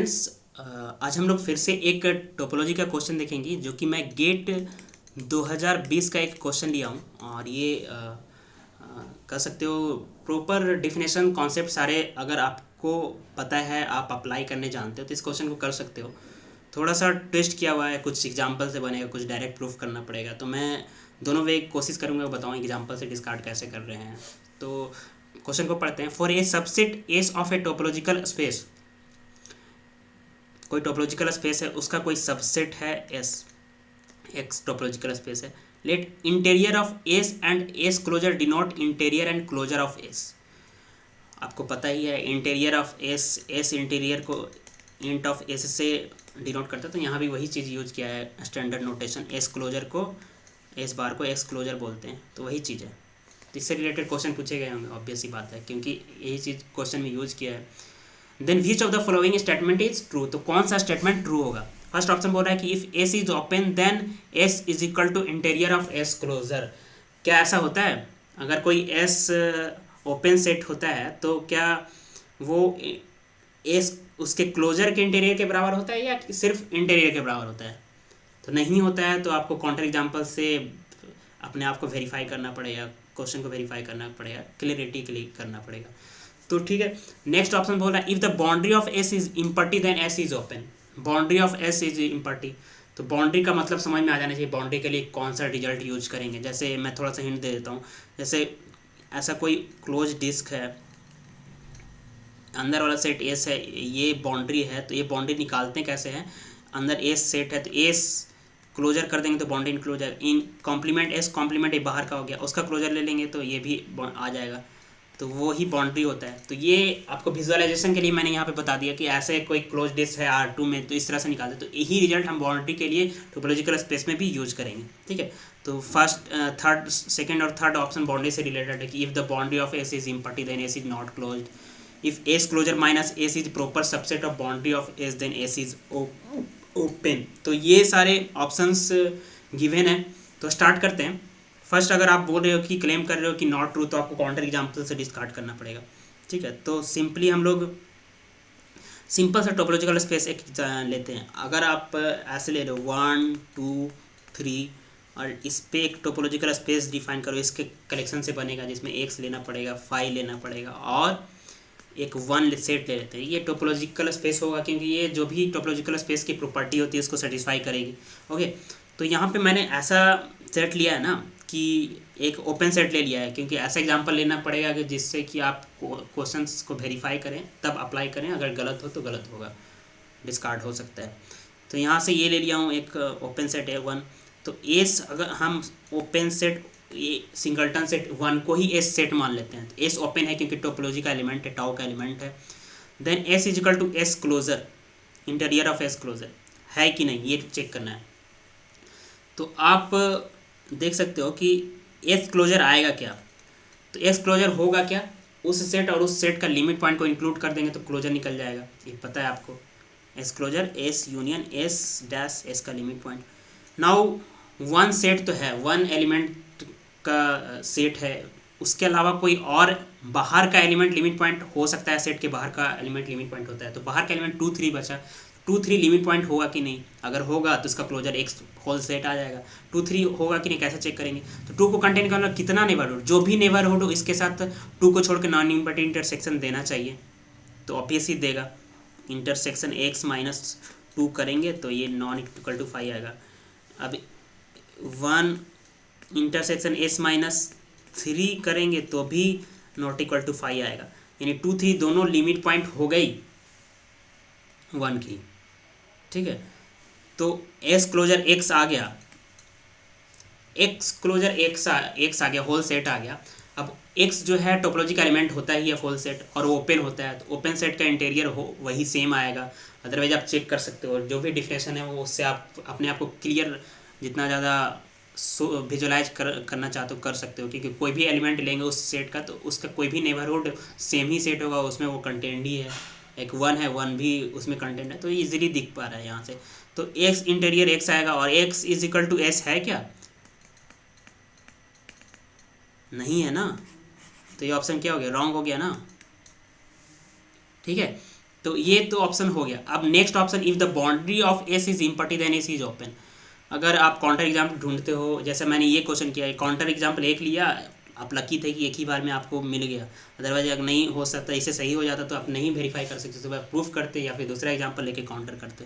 Friends, आज हम लोग फिर से एक टोपोलॉजी का क्वेश्चन देखेंगे जो कि मैं गेट 2020 का एक क्वेश्चन लिया हूँ। और ये कह सकते हो प्रॉपर डिफिनेशन कॉन्सेप्ट सारे अगर आपको पता है, आप अप्लाई करने जानते हो तो इस क्वेश्चन को कर सकते हो। थोड़ा सा ट्विस्ट किया हुआ है, कुछ एग्जाम्पल से बनेगा, कुछ डायरेक्ट प्रूफ करना पड़ेगा। तो मैं दोनों वे कोशिश करूँगा, बताऊँ एग्जाम्पल से डिस्कार्ड कैसे कर रहे हैं। तो क्वेश्चन को पढ़ते हैं। For a subset S of a topological space, कोई टोपोलॉजिकल स्पेस है, उसका कोई सबसेट है एस, एक्स टोपोलॉजिकल स्पेस है। Let interior of S and S closure denote interior and closure of S. आपको पता ही है interior of S, S interior को इंट ऑफ एस से डिनोट करता है, तो यहाँ भी वही चीज़ यूज किया है स्टैंडर्ड नोटेशन। एस क्लोजर को, एस बार को एस क्लोजर बोलते हैं, तो वही चीज़ है। तो इससे रिलेटेड क्वेश्चन पूछे गए होंगे, ऑब्वियस ही बात है, क्योंकि यही चीज़ क्वेश्चन में यूज किया है। Then which of the following statement is true, तो कौन सा स्टेटमेंट ट्रू होगा। फर्स्ट ऑप्शन बोल रहा है कि if S is open then S is equal to interior of S closure. क्या ऐसा होता है, अगर कोई एस ओपन सेट होता है तो क्या वो एस उसके क्लोजर के इंटीरियर के बराबर होता है या सिर्फ इंटीरियर के बराबर होता है। तो नहीं होता है, तो आपको काउंटर एग्जाम्पल से अपने आप को वेरीफाई करना पड़ेगा, क्वेश्चन को वेरीफाई करना पड़ेगा, क्लियरिटी के लिए करना पड़ेगा। तो ठीक है, नेक्स्ट ऑप्शन बोल रहा है if the boundary of S is empty then S is open. Boundary of S is empty, तो बाउंड्री का मतलब समझ में आ जाना चाहिए, बाउंड्री के लिए कौन सा रिजल्ट यूज करेंगे। जैसे मैं थोड़ा सा हिंट दे देता हूँ, जैसे ऐसा कोई क्लोज डिस्क है, अंदर वाला सेट एस है, ये बाउंड्री है, तो ये बाउंड्री निकालते हैं कैसे हैं। अंदर एस सेट है तो एस क्लोजर कर देंगे तो बाउंड्री इनक्लोजर, इन कॉम्प्लीमेंट एस कॉम्प्लीमेंट ये बाहर का हो गया, उसका क्लोजर ले लेंगे तो ये भी आ जाएगा, तो वो ही बाउंड्री होता है। तो ये आपको विजुअलाइजेशन के लिए मैंने यहाँ पे बता दिया कि ऐसे कोई क्लोज डिस्क है R2 में, तो इस तरह से निकालते, तो यही रिजल्ट हम बाउंड्री के लिए टोपोलॉजिकल स्पेस में भी यूज करेंगे। ठीक है, तो फर्स्ट थर्ड सेकंड और थर्ड ऑप्शन बाउंड्री से रिलेटेड है कि if the boundary of S is empty then S is not closed, if S closure minus S is proper subset of boundary of S then S is open. तो ये सारे options given है। तो start करते हैं। First, अगर आप बोल रहे हो कि क्लेम कर रहे हो कि नॉट ट्रू, तो आपको काउंटर एग्जाम्पल से डिस्कार्ड करना पड़ेगा। ठीक है, तो सिंपली हम लोग सिंपल सा टोपोलॉजिकल स्पेस एक लेते हैं। अगर आप ऐसे ले लो 1 2 3 और इस पर एक टोपोलॉजिकल स्पेस डिफाइन करो, इसके कलेक्शन से बनेगा, जिसमें एक्स लेना पड़ेगा, 5 लेना पड़ेगा और एक 1 सेट ले लेते हैं। ये टोपोलॉजिकल स्पेस होगा, क्योंकि ये जो भी टोपोलॉजिकल स्पेस की प्रॉपर्टी होती है उसको सेटिस्फाई करेगी। ओके, तो यहाँ पे मैंने ऐसा सेट लिया है ना कि एक ओपन सेट ले लिया है, क्योंकि ऐसा एग्जांपल लेना पड़ेगा कि जिससे कि आप क्वेश्चंस को वेरीफाई करें तब अप्लाई करें, अगर गलत हो तो गलत होगा, डिस्कार्ड हो सकता है। तो यहाँ से ये ले लिया हूँ, एक ओपन सेट है 1। तो एस, अगर हम ओपन सेट ये सिंगलटन सेट 1 को ही एस सेट मान लेते हैं, तो एस ओपन है क्योंकि टोपोलॉजी का एलिमेंट है, टाउ का एलिमेंट है। Then S is equal to S closure, interior of S closure है कि नहीं, ये चेक करना है। तो आप देख सकते हो कि एस क्लोजर आएगा क्या, तो एस क्लोजर होगा क्या, उस सेट और उस सेट का लिमिट पॉइंट को इंक्लूड कर देंगे तो क्लोजर निकल जाएगा, ये पता है आपको। S closure, S union S dash S का लिमिट पॉइंट। नाउ 1 सेट तो है, 1 एलिमेंट का सेट है, उसके अलावा कोई और बाहर का एलिमेंट लिमिट पॉइंट हो सकता है, सेट के बाहर का एलिमेंट लिमिट पॉइंट होता है, तो बाहर का एलिमेंट 2 3 बचा, 2 3 लिमिट पॉइंट होगा कि नहीं, अगर होगा तो उसका क्लोजर एक्स होल सेट आ जाएगा। 2 3 होगा कि नहीं, कैसे चेक करेंगे, तो 2 को कंटेन करना कितना नेबरहुड, जो भी नेबरहुड हो इसके साथ 2 को छोड़ के नॉन इम्पर्टी इंटरसेक्शन देना चाहिए, तो ऑब्वियस ही देगा। इंटरसेक्शन एक्स माइनस 2 करेंगे तो ये नॉन इक्वल टू 5 आएगा। अब 1 इंटरसेक्शन एस माइनस 3 करेंगे तो भी नॉट इक्वल टू 5 आएगा, यानी 2 3 दोनों लिमिट पॉइंट हो गई 1 की। ठीक है, तो एस क्लोजर एक्स आ गया, एक्स क्लोजर एक्स आ गया, होल सेट आ गया। अब एक्स जो है टोपोलॉजी का एलिमेंट होता ही है होल सेट, और ओपन होता है, तो ओपन सेट का इंटीरियर हो वही सेम आएगा। अदरवाइज आप चेक कर सकते हो, जो भी डिफिनेशन है वो उससे आप अपने आप को क्लियर जितना ज़्यादा विजुलाइज करना चाहते हो कर सकते हो, क्योंकि कोई भी एलिमेंट लेंगे उस सेट का तो उसका कोई भी नेबरहुड सेम ही सेट होगा, उसमें वो कंटेंट ही है। एक 1 है, 1 भी उसमें कंटेंट है, तो इजीली दिख पा रहा है यहाँ से। तो एक्स इंटीरियर एक्स आएगा, और X is equal to S है क्या, नहीं है ना, तो ये ऑप्शन क्या हो गया, रॉन्ग हो गया ना। ठीक है, तो ये तो ऑप्शन हो गया। अब next option, if the boundary of S is empty then S is open. अगर आप काउंटर एग्जाम्पल ढूंढते हो, जैसे मैंने ये क्वेश्चन किया है, काउंटर एग्जाम्पल एक लिया, आप लकी थे कि एक ही बार में आपको मिल गया, अदरवाइज अगर नहीं हो सकता, इससे सही हो जाता तो आप नहीं वेरीफाई कर सकते, तो आप प्रूफ करते या फिर दूसरा एग्जाम्पल लेके काउंटर करते।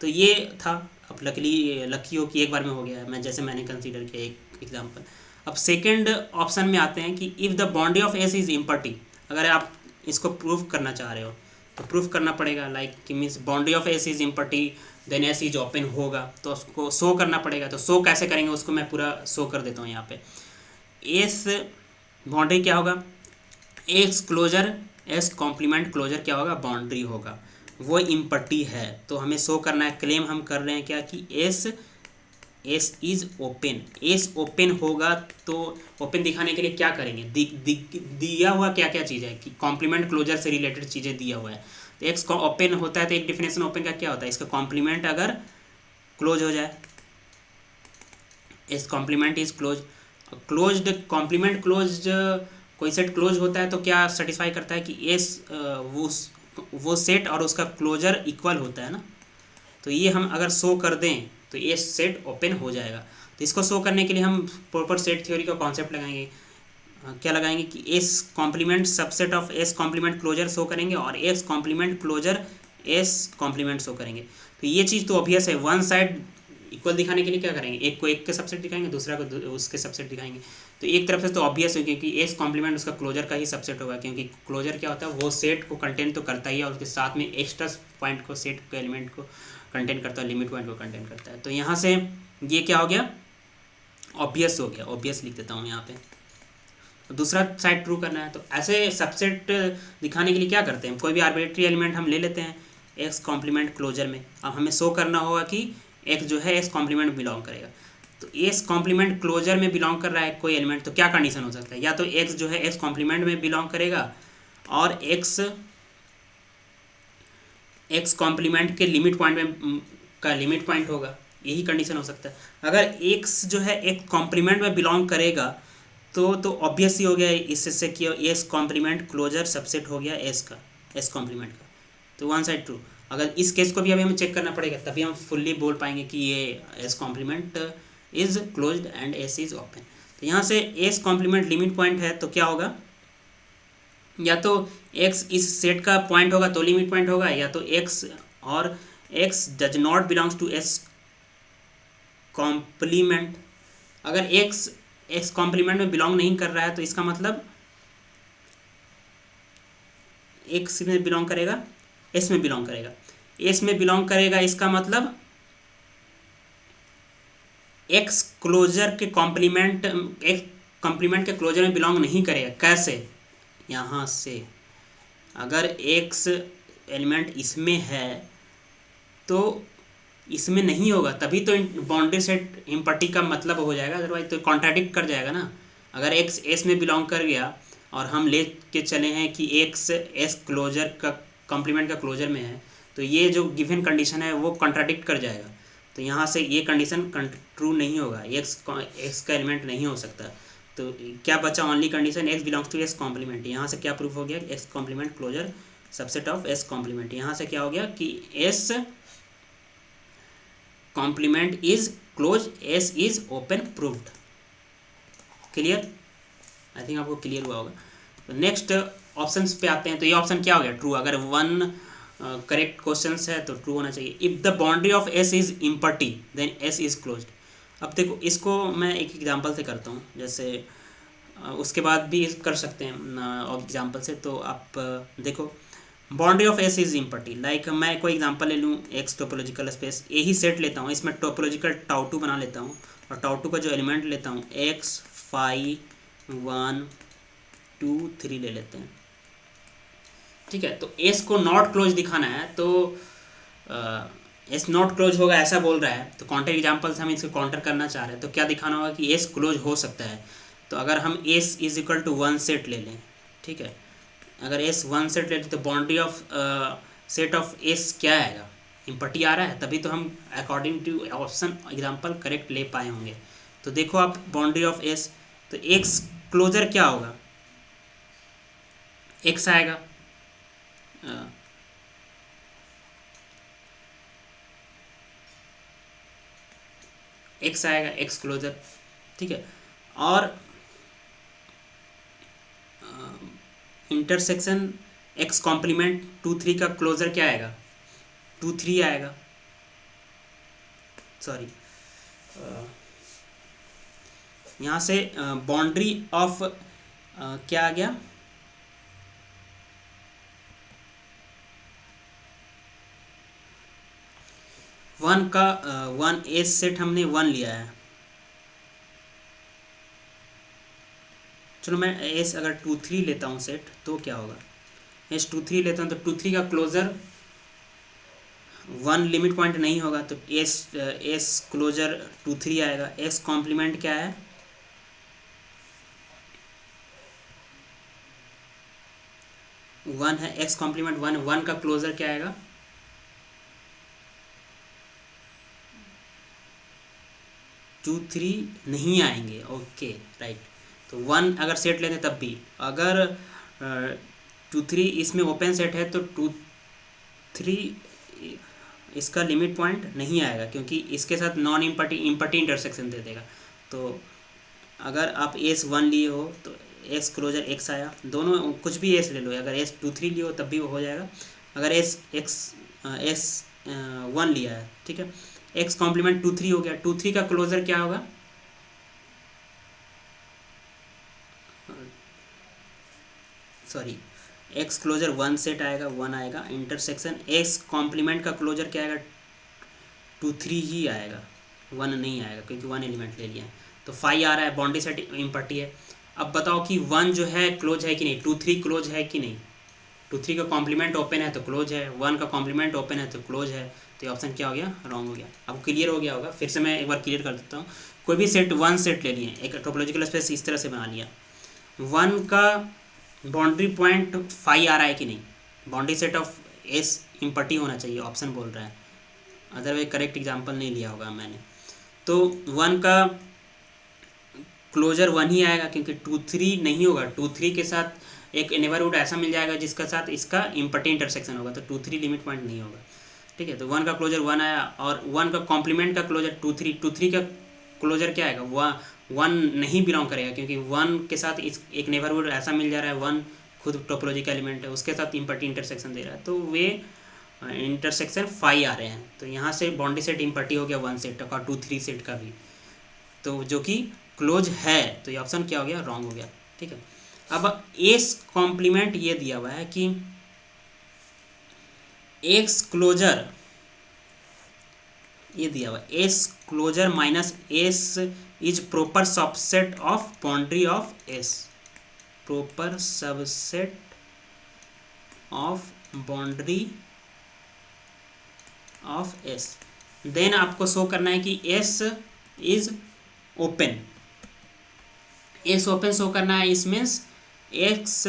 तो ये था। अब लकी हो कि एक बार में हो गया है, जैसे मैंने कंसीडर किया एक एग्जाम्पल। अब सेकेंड ऑप्शन में आते हैं कि if the boundary of S is empty. अगर आप इसको प्रूफ करना चाह रहे हो तो प्रूफ करना पड़ेगा, लाइक कि means boundary of S is empty then S is open होगा, तो उसको शो करना पड़ेगा। तो शो कैसे करेंगे, उसको मैं पूरा शो कर देता हूँ यहाँ पे। एस बाउंड्री क्या होगा, S closure, S complement closure क्या होगा, बाउंड्री होगा, वो इम्पटी है। तो हमें शो करना है, क्लेम हम कर रहे हैं क्या कि S is open. S open होगा तो ओपन दिखाने के लिए क्या करेंगे, दिया हुआ क्या क्या चीज़ है कि कॉम्प्लीमेंट क्लोजर से रिलेटेड चीज़ें दिया हुआ है। तो एक्स ओपन होता है तो एक डिफिनेशन ओपन का क्या होता है, इसका कॉम्प्लीमेंट अगर क्लोज हो जाए, S complement is close, closed complement close, कोई सेट क्लोज होता है तो क्या सेटिस्फाई करता है कि एस वो सेट और उसका क्लोजर इक्वल होता है ना। तो ये हम अगर शो कर दें तो ये सेट ओपन हो जाएगा। तो इसको शो करने के लिए हम प्रॉपर सेट थ्योरी का कॉन्सेप्ट लगाएंगे। क्या लगाएंगे कि S complement subset of S complement closure show करेंगे और S complement closure S complement show करेंगे। तो ये चीज़ तो ऑब्वियस है, वन साइड इक्वल दिखाने के लिए क्या करेंगे, एक को एक के सबसेट दिखाएंगे, दूसरा को उसके सबसेट दिखाएंगे। तो एक तरफ से तो ऑब्वियस है क्योंकि एस कॉम्प्लीमेंट उसका क्लोजर का ही सबसेट होगा, क्योंकि क्लोजर क्या होता है, वो सेट को कंटेंट तो करता ही है और उसके साथ में एक्स्ट्रा पॉइंट को, सेट के एलिमेंट को कंटेंट करता है, लिमिट पॉइंट को कंटेंट करता है। तो यहाँ से ये क्या हो गया, ऑब्वियस हो गया, ऑब्वियस लिख देता हूँ यहाँ पे। दूसरा साइड ट्रू करना है तो ऐसे सबसेट दिखाने के लिए क्या करते हैं, कोई भी आर्बिट्री एलिमेंट हम ले लेते हैं एक्स कॉम्प्लीमेंट क्लोजर में। अब हमें शो करना होगा कि एक्स जो है एक्स कॉम्प्लीमेंट बिलोंग करेगा। तो एक्स कॉम्प्लीमेंट क्लोजर में बिलोंग कर रहा है कोई एलिमेंट, तो क्या कंडीशन हो सकता है, या तो एक्स जो है एक्स कॉम्प्लीमेंट में बिलोंग करेगा और एक्स कॉम्प्लीमेंट के लिमिट पॉइंट में का लिमिट पॉइंट होगा, यही कंडीशन हो सकता है। अगर एक्स जो है एक कॉम्प्लीमेंट में बिलोंग करेगा तो ऑब्वियस ही हो गया इससे कि एस कॉम्प्लीमेंट क्लोजर सबसेट हो गया एस का, एस कॉम्प्लीमेंट का। तो वन साइड ट्रू। अगर इस केस को भी अभी हमें चेक करना पड़ेगा, तभी हम फुल्ली बोल पाएंगे कि ये S complement is closed and S is open. तो यहाँ से एस कॉम्प्लीमेंट लिमिट पॉइंट है तो क्या होगा, या तो एक्स इस सेट का पॉइंट होगा तो लिमिट पॉइंट होगा, या तो एक्स और X does not belongs to S complement. अगर एक्स कॉम्प्लीमेंट में बिलोंग नहीं कर रहा है तो इसका मतलब एक्स में बिलोंग करेगा, एस में बिलोंग करेगा, एस में बिलोंग करेगा, इसका मतलब एक्स क्लोजर के कॉम्प्लीमेंट, एक्स कॉम्प्लीमेंट के क्लोजर में बिलोंग नहीं करेगा। कैसे, यहाँ से अगर एक्स एलिमेंट इसमें है तो इसमें नहीं होगा, तभी तो बाउंड्री सेट इम्पटी का मतलब हो जाएगा, अदरवाइज तो कॉन्ट्राडिक्ट कर जाएगा ना। अगर एक्स एस में बिलोंग कर गया और हम ले के चले हैं कि एक्स एस क्लोजर का कॉम्प्लीमेंट का क्लोजर में है, तो ये जो गिवन कंडीशन है वो कॉन्ट्राडिक्ट कर जाएगा। तो यहाँ से ये कंडीशन ट्रू नहीं होगा, एक्स का एलिमेंट नहीं हो सकता। तो क्या बचा, only condition x belongs to S complement. यहाँ से क्या प्रूफ हो गया, x complement closure subset of S complement. यहाँ से क्या हो गया कि S complement is close, S is open, proved. Clear, I think आपको क्लियर हुआ होगा। तो नेक्स्ट ऑप्शंस पे आते हैं। तो ये ऑप्शन क्या हो गया, ट्रू। अगर वन करेक्ट क्वेश्चन है तो ट्रू होना चाहिए। If the boundary of S is empty then S is closed. अब देखो इसको मैं एक एग्जांपल से करता हूँ, जैसे उसके बाद भी कर सकते हैं एग्जांपल से। तो आप देखो, boundary of S is empty, like मैं कोई एग्जांपल ले लूँ, एक्स टोपोलॉजिकल स्पेस, यही सेट लेता हूँ, इसमें टोपोलॉजिकल टाउ2 बना लेता हूँ और टाउ2 का जो एलिमेंट लेता हूँ एक्स 5 1 2 3 ले लेते हैं, ठीक है। तो एस को नॉट क्लोज दिखाना है तो एस नॉट क्लोज होगा ऐसा बोल रहा है, तो काउंटर एग्जांपल से हम इसको काउंटर करना चाह रहे हैं। तो क्या दिखाना होगा कि एस क्लोज हो सकता है। तो अगर हम S is equal to 1 set ले लें, ठीक है, अगर एस 1 सेट ले लें तो boundary of set of S क्या आएगा, इम्पटी आ रहा है, तभी तो हम according to option example correct ले पाए होंगे। तो देखो आप बाउंड्री ऑफ एस, तो एक्स क्लोजर क्या होगा, एक्स आएगा, एक्स आएगा, एक्स क्लोजर, ठीक है। और इंटरसेक्शन एक्स कॉम्प्लीमेंट 2 3 का क्लोजर क्या आएगा, 2 3 आएगा, सॉरी यहाँ से बाउंड्री ऑफ क्या आ गया, वन का वन एस सेट हमने 1 लिया है, चलो मैं एस अगर 2 3 लेता हूँ सेट तो क्या होगा, एस 2 3 लेता हूँ तो 2 3 का क्लोजर 1 लिमिट पॉइंट नहीं होगा, तो एस एस क्लोजर 2 3 आएगा। एक्स कॉम्प्लीमेंट क्या है, 1 है, एक्स कॉम्प्लीमेंट 1, 1 का क्लोजर क्या आएगा, 2 3 नहीं आएंगे, ओके राइट। तो 1 अगर सेट लेते तब भी, अगर 2 3 इसमें ओपन सेट है तो 2 3 इसका लिमिट पॉइंट नहीं आएगा, क्योंकि इसके साथ नॉन इम्पटी इंटरसेक्शन दे देगा। तो अगर आप एस 1 लिए हो तो एक्स क्लोजर एक्स आया, दोनों कुछ भी एस ले लो, अगर एस 2 3 लिए हो तब भी वो हो जाएगा। अगर एस एक्स एस 1 लिया है, ठीक है, एक्स कॉम्प्लीमेंट 2 3 हो गया, 2 3 का क्लोजर क्या होगा, सॉरी एक्स क्लोजर 1 सेट आएगा, 1 आएगा, इंटरसेक्शन एक्स कॉम्प्लीमेंट का क्लोजर क्या आएगा, 2 3 ही आएगा, 1 नहीं आएगा, क्योंकि 1 एलिमेंट ले लिया है। तो 5 आ रहा है, बाउंड्री सेट इम्पटी है। अब बताओ कि 1 जो है क्लोज है कि नहीं, 2 3 क्लोज है कि नहीं, 2 3 का कॉम्प्लीमेंट ओपन है तो क्लोज है, 1 का कॉम्प्लीमेंट ओपन है तो क्लोज है। तो ये ऑप्शन क्या हो गया, रॉन्ग हो गया। अब क्लियर हो गया होगा, फिर से मैं एक बार क्लियर कर देता हूँ। कोई भी सेट 1 सेट ले लिए, एक टोपोलॉजिकल स्पेस इस तरह से बना लिया, 1 का बाउंड्री पॉइंट 5 आ रहा है कि नहीं, boundary set of S empty होना चाहिए, ऑप्शन बोल रहा है, अदरवाइज करेक्ट एग्जाम्पल नहीं लिया होगा मैंने। तो 1 का क्लोजर 1 ही आएगा, क्योंकि 2 3 नहीं होगा, 2 3 के साथ एक नेबरहुड ऐसा मिल जाएगा जिसका साथ इसका इम्पटी इंटरसेक्शन होगा, तो 2 3 लिमिट पॉइंट नहीं होगा, ठीक है। तो 1 का क्लोजर 1 आया, और 1 का कॉम्प्लीमेंट का क्लोजर 2 3 का क्लोजर क्या आएगा, 1 नहीं बिलोंग करेगा, क्योंकि 1 के साथ इस एक नेबरहुड ऐसा मिल जा रहा है, 1 खुद टोपोलॉजी का एलिमेंट है, उसके साथ इम्पटी इंटरसेक्शन दे रहा है, तो वे इंटरसेक्शन 5 आ रहे हैं। तो यहाँ से बाउंड्री सेट इम्पटी हो गया 1 सेट का, 2 3 सेट का भी, तो जो कि क्लोज है, तो ये ऑप्शन क्या हो गया, रॉन्ग हो गया, ठीक है। अब एस कॉम्प्लीमेंट ये दिया हुआ है कि एक्स क्लोजर, ये दिया हुआ है S closure minus S is proper subset of boundary of S, proper subset of boundary of S. Then आपको शो करना है कि S is open, S open show करना है, इस means x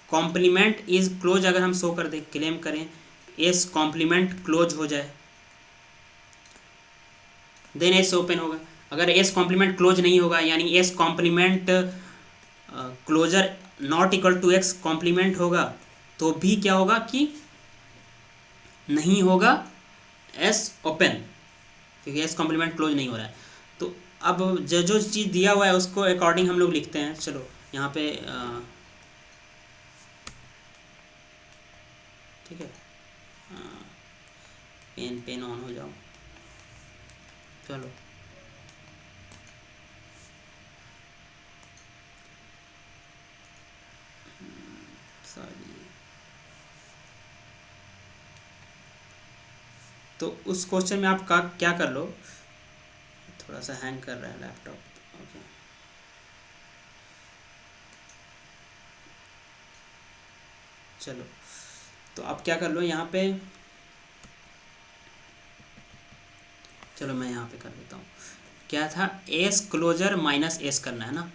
complement is close, अगर हम शो कर दे, क्लेम करें एस कॉम्प्लीमेंट क्लोज हो जाए, देन एस ओपन होगा। अगर एस कॉम्प्लीमेंट क्लोज नहीं होगा, यानी S complement closure not equal to x complement होगा, तो भी क्या होगा कि नहीं होगा एस ओपन, क्योंकि एस कॉम्प्लीमेंट क्लोज नहीं हो रहा है। तो अब जो जो चीज़ दिया हुआ है उसको अकॉर्डिंग हम लोग लिखते हैं। चलो यहाँ पे ठीक है, पेन ऑन हो जाओ, चलो सॉरी। तो उस क्वेश्चन में आप क्या कर लो, थोड़ा सा हैंग कर रहा है लैपटॉप, ओके चलो। तो आप क्या कर लो यहाँ पे, चलो मैं यहाँ पे कर देता हूँ, क्या था, एस क्लोजर माइनस एस करना है ना,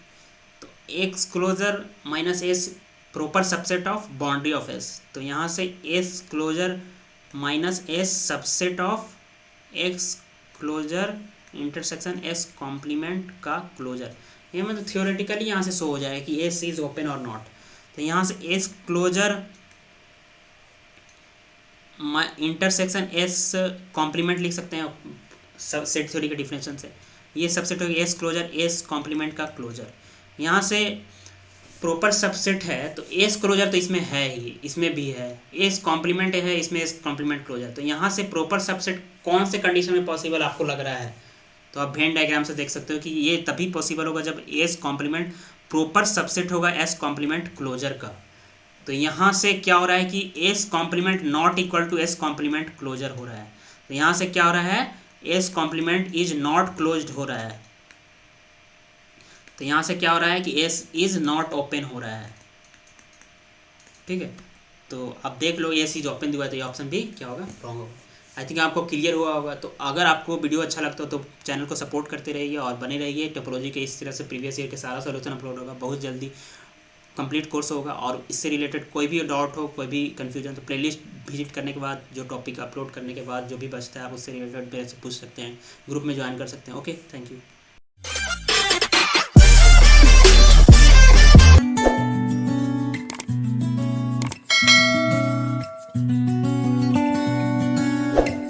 तो x closure minus S proper subset of boundary of S, तो यहाँ से S closure minus S subset of x closure intersection S complement का क्लोजर, ये मतलब थियोरेटिकली यहाँ से शो हो जाएगा कि एस इज ओपन और नॉट। तो यहाँ से S closure intersection S complement लिख सकते हैं, सब सेट थ्योरी के डिफिनेशन से। ये सबसेट हो गया एस क्लोजर, एस कॉम्प्लीमेंट का क्लोजर। यहाँ से प्रॉपर सबसेट है तो एस क्लोजर तो इसमें है ही, इसमें भी है, एस कॉम्प्लीमेंट है इसमें, एस कॉम्प्लीमेंट क्लोजर। तो यहाँ से प्रॉपर सबसेट कौन से कंडीशन में पॉसिबल आपको लग रहा है, तो आप वेन डायग्राम से देख सकते हो कि ये तभी पॉसिबल होगा जब एस कॉम्प्लीमेंट प्रॉपर सबसेट होगा एस कॉम्प्लीमेंट क्लोजर का। तो यहाँ से क्या हो रहा है कि S complement not equal to S complement closure हो रहा है। तो यहाँ से क्या हो रहा है, S complement is not closed हो रहा है। तो यहाँ से क्या हो रहा है कि एस इज नॉट ओपन हो रहा है। ठीक है, तो अब देख लो एस इज ओपन दिया, तो ये ऑप्शन भी क्या होगा, रॉन्ग होगा। आई थिंक आपको क्लियर हुआ होगा। तो अगर आपको वीडियो अच्छा लगता हो तो चैनल को सपोर्ट करते रहिए और बने रहिए। टोपोलॉजी के इस तरह से प्रीवियस ईयर के सारा सोल्यूशन अपलोड होगा, बहुत जल्दी कंप्लीट कोर्स होगा। और इससे रिलेटेड कोई भी डाउट हो, कोई भी कन्फ्यूजन, तो प्लेलिस्ट विजिट करने के बाद जो टॉपिक अपलोड करने के बाद जो भी बचता है आप उससे रिलेटेड मेरे से पूछ सकते हैं, ग्रुप में ज्वाइन कर सकते हैं। Okay, thank you.